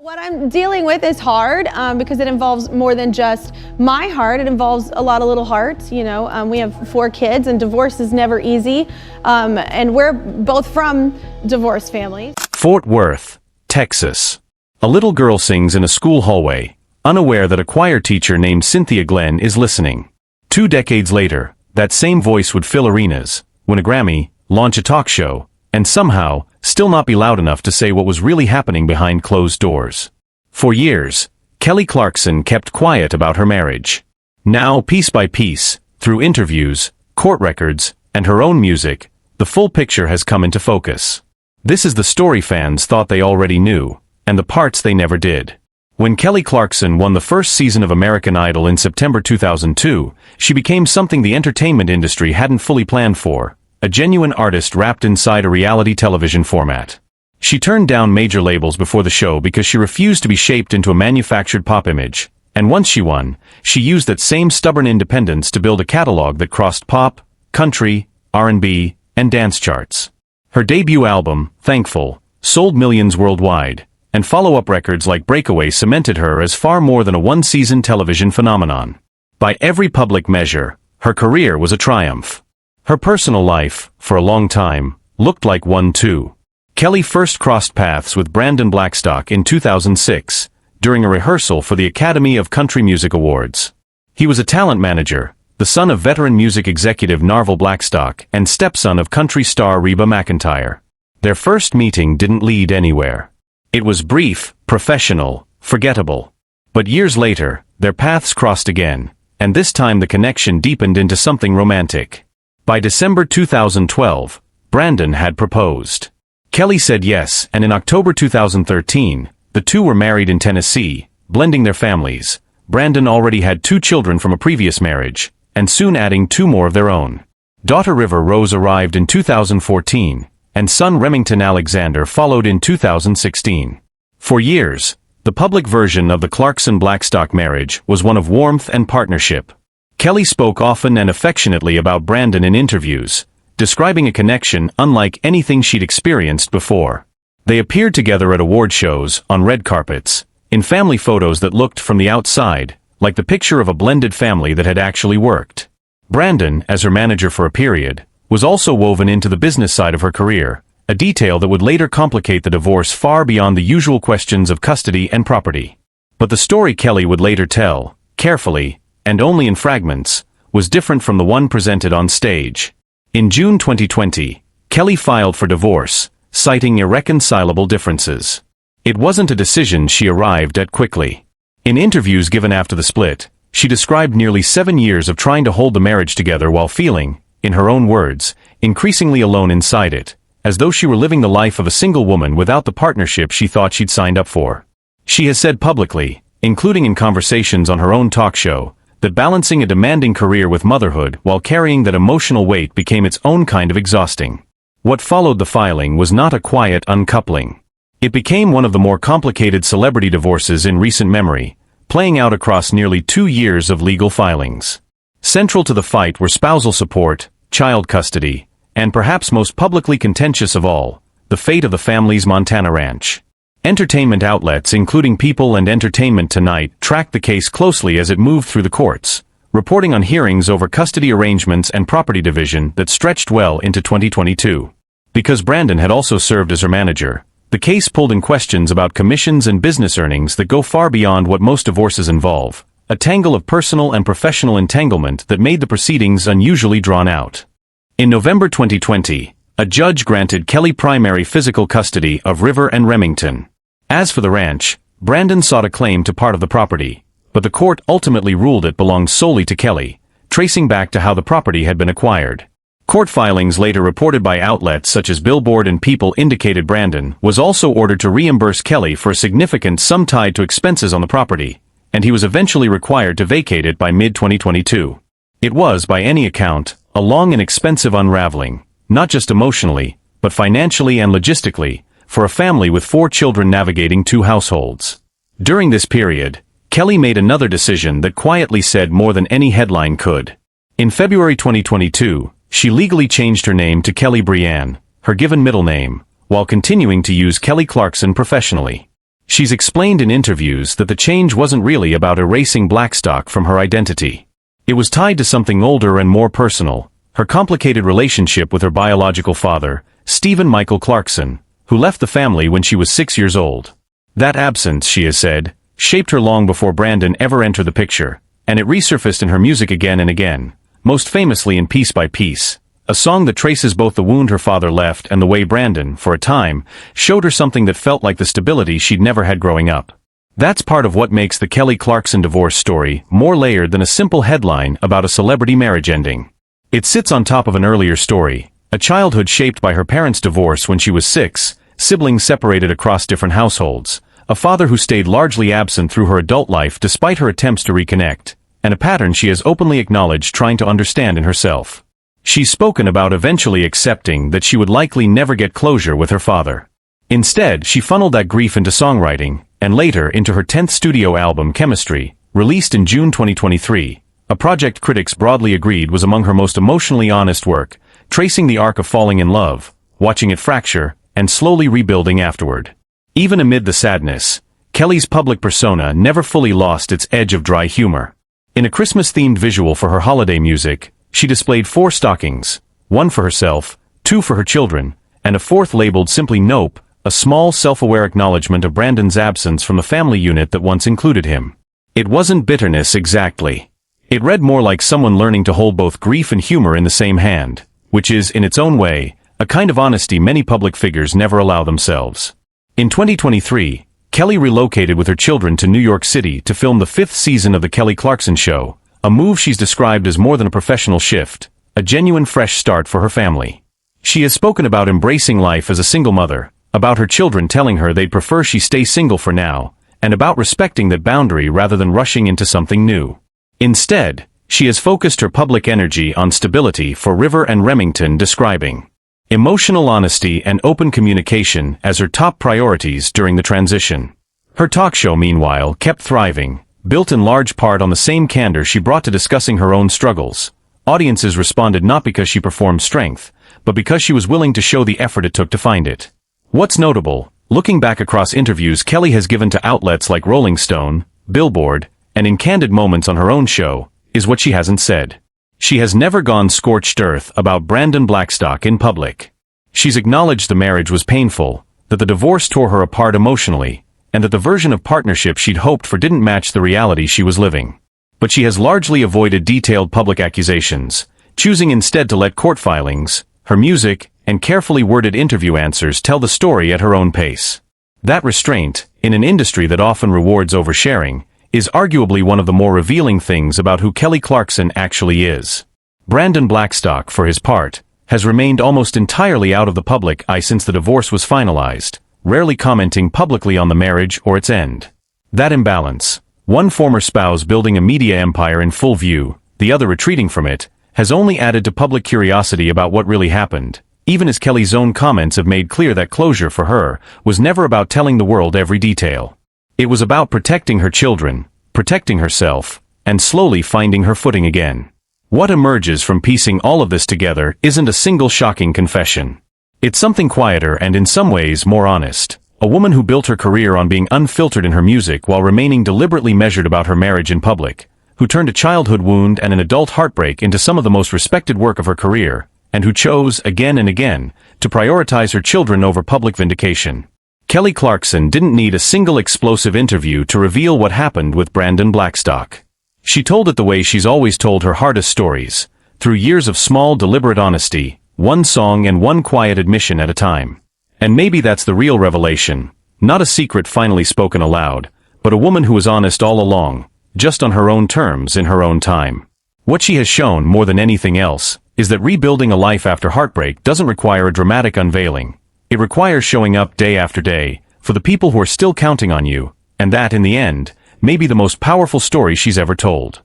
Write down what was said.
What I'm dealing with is hard because it involves more than just my heart. It involves a lot of little hearts. You know, we have 4 kids, and divorce is never easy. And we're both from divorced families. Fort Worth, Texas. A little girl sings in a school hallway, unaware that a choir teacher named Cynthia Glenn is listening. 2 decades later, that same voice would fill arenas, win a Grammy, launch a talk show, and somehow still not be loud enough to say what was really happening behind closed doors. For years, Kelly Clarkson kept quiet about her marriage. Now, piece by piece, through interviews, court records, and her own music, the full picture has come into focus. This is the story fans thought they already knew, and the parts they never did. When Kelly Clarkson won the first season of American Idol in September 2002, she became something the entertainment industry hadn't fully planned for. A genuine artist wrapped inside a reality television format. She turned down major labels before the show because she refused to be shaped into a manufactured pop image, and once she won, she used that same stubborn independence to build a catalog that crossed pop, country, R&B, and dance charts. Her debut album, Thankful, sold millions worldwide, and follow-up records like Breakaway cemented her as far more than a one-season television phenomenon. By every public measure, her career was a triumph. Her personal life, for a long time, looked like one too. Kelly first crossed paths with Brandon Blackstock in 2006, during a rehearsal for the Academy of Country Music Awards. He was a talent manager, the son of veteran music executive Narvel Blackstock and stepson of country star Reba McEntire. Their first meeting didn't lead anywhere. It was brief, professional, forgettable. But years later, their paths crossed again, and this time the connection deepened into something romantic. By December 2012, Brandon had proposed. Kelly said yes, and in October 2013, the two were married in Tennessee, blending their families. Brandon already had 2 children from a previous marriage, and soon adding 2 more of their own. Daughter River Rose arrived in 2014, and son Remington Alexander followed in 2016. For years, the public version of the Clarkson-Blackstock marriage was one of warmth and partnership. Kelly spoke often and affectionately about Brandon in interviews, describing a connection unlike anything she'd experienced before. They appeared together at award shows, on red carpets, in family photos that looked from the outside like the picture of a blended family that had actually worked. Brandon, as her manager for a period, was also woven into the business side of her career, a detail that would later complicate the divorce far beyond the usual questions of custody and property. But the story Kelly would later tell, carefully, and only in fragments, was different from the one presented on stage. In June 2020, Kelly filed for divorce, citing irreconcilable differences. It wasn't a decision she arrived at quickly. In interviews given after the split, she described nearly 7 years of trying to hold the marriage together while feeling, in her own words, increasingly alone inside it, as though she were living the life of a single woman without the partnership she thought she'd signed up for. She has said publicly, including in conversations on her own talk show, that balancing a demanding career with motherhood while carrying that emotional weight became its own kind of exhausting. What followed the filing was not a quiet uncoupling. It became one of the more complicated celebrity divorces in recent memory, playing out across nearly 2 years of legal filings. Central to the fight were spousal support, child custody, and perhaps most publicly contentious of all, the fate of the family's Montana ranch. Entertainment outlets including People and Entertainment Tonight tracked the case closely as it moved through the courts, reporting on hearings over custody arrangements and property division that stretched well into 2022. Because Brandon had also served as her manager, the case pulled in questions about commissions and business earnings that go far beyond what most divorces involve, a tangle of personal and professional entanglement that made the proceedings unusually drawn out. In November 2020, a judge granted Kelly primary physical custody of River and Remington. As for the ranch, Brandon sought a claim to part of the property, but the court ultimately ruled it belonged solely to Kelly, tracing back to how the property had been acquired. Court filings later reported by outlets such as Billboard and People indicated Brandon was also ordered to reimburse Kelly for a significant sum tied to expenses on the property, and he was eventually required to vacate it by mid-2022. It was, by any account, a long and expensive unraveling, not just emotionally, but financially and logistically, for a family with 4 children navigating 2 households. During this period, Kelly made another decision that quietly said more than any headline could. In February 2022, she legally changed her name to Kelly Brianne, her given middle name, while continuing to use Kelly Clarkson professionally. She's explained in interviews that the change wasn't really about erasing Blackstock from her identity. It was tied to something older and more personal, her complicated relationship with her biological father, Stephen Michael Clarkson, who left the family when she was 6 years old. That absence, she has said, shaped her long before Brandon ever entered the picture, and it resurfaced in her music again and again, most famously in Piece by Piece, a song that traces both the wound her father left and the way Brandon, for a time, showed her something that felt like the stability she'd never had growing up. That's part of what makes the Kelly Clarkson divorce story more layered than a simple headline about a celebrity marriage ending. It sits on top of an earlier story, a childhood shaped by her parents' divorce when she was 6, siblings separated across different households, a father who stayed largely absent through her adult life despite her attempts to reconnect, and a pattern she has openly acknowledged trying to understand in herself. She's spoken about eventually accepting that she would likely never get closure with her father. Instead, she funneled that grief into songwriting, and later into her 10th studio album Chemistry, released in June 2023, a project critics broadly agreed was among her most emotionally honest work, tracing the arc of falling in love, watching it fracture, and slowly rebuilding afterward. Even amid the sadness, Kelly's public persona never fully lost its edge of dry humor. In a Christmas-themed visual for her holiday music, she displayed 4 stockings, 1 for herself, 2 for her children, and a 4th labeled simply Nope, a small self-aware acknowledgement of Brandon's absence from the family unit that once included him. It wasn't bitterness exactly. It read more like someone learning to hold both grief and humor in the same hand, which is, in its own way, a kind of honesty many public figures never allow themselves. In 2023, Kelly relocated with her children to New York City to film the 5th season of The Kelly Clarkson Show, a move she's described as more than a professional shift, a genuine fresh start for her family. She has spoken about embracing life as a single mother, about her children telling her they'd prefer she stay single for now, and about respecting that boundary rather than rushing into something new. Instead, she has focused her public energy on stability for River and Remington, describing emotional honesty and open communication as her top priorities during the transition. Her talk show, meanwhile, kept thriving, built in large part on the same candor she brought to discussing her own struggles. Audiences responded not because she performed strength, but because she was willing to show the effort it took to find it. What's notable, looking back across interviews Kelly has given to outlets like Rolling Stone, Billboard, and in candid moments on her own show, is what she hasn't said. She has never gone scorched earth about Brandon Blackstock in public. She's acknowledged the marriage was painful, that the divorce tore her apart emotionally, and that the version of partnership she'd hoped for didn't match the reality she was living. But she has largely avoided detailed public accusations, choosing instead to let court filings, her music, and carefully worded interview answers tell the story at her own pace. That restraint, in an industry that often rewards oversharing, is arguably one of the more revealing things about who Kelly Clarkson actually is. Brandon Blackstock, for his part, has remained almost entirely out of the public eye since the divorce was finalized, rarely commenting publicly on the marriage or its end. That imbalance, one former spouse building a media empire in full view, the other retreating from it, has only added to public curiosity about what really happened, even as Kelly's own comments have made clear that closure for her was never about telling the world every detail. It was about protecting her children, protecting herself, and slowly finding her footing again. What emerges from piecing all of this together isn't a single shocking confession. It's something quieter and in some ways more honest. A woman who built her career on being unfiltered in her music while remaining deliberately measured about her marriage in public, who turned a childhood wound and an adult heartbreak into some of the most respected work of her career, and who chose, again and again, to prioritize her children over public vindication. Kelly Clarkson didn't need a single explosive interview to reveal what happened with Brandon Blackstock. She told it the way she's always told her hardest stories, through years of small, deliberate honesty, one song and one quiet admission at a time. And maybe that's the real revelation, not a secret finally spoken aloud, but a woman who was honest all along, just on her own terms in her own time. What she has shown more than anything else is that rebuilding a life after heartbreak doesn't require a dramatic unveiling. It requires showing up day after day, for the people who are still counting on you, and that, in the end, may be the most powerful story she's ever told.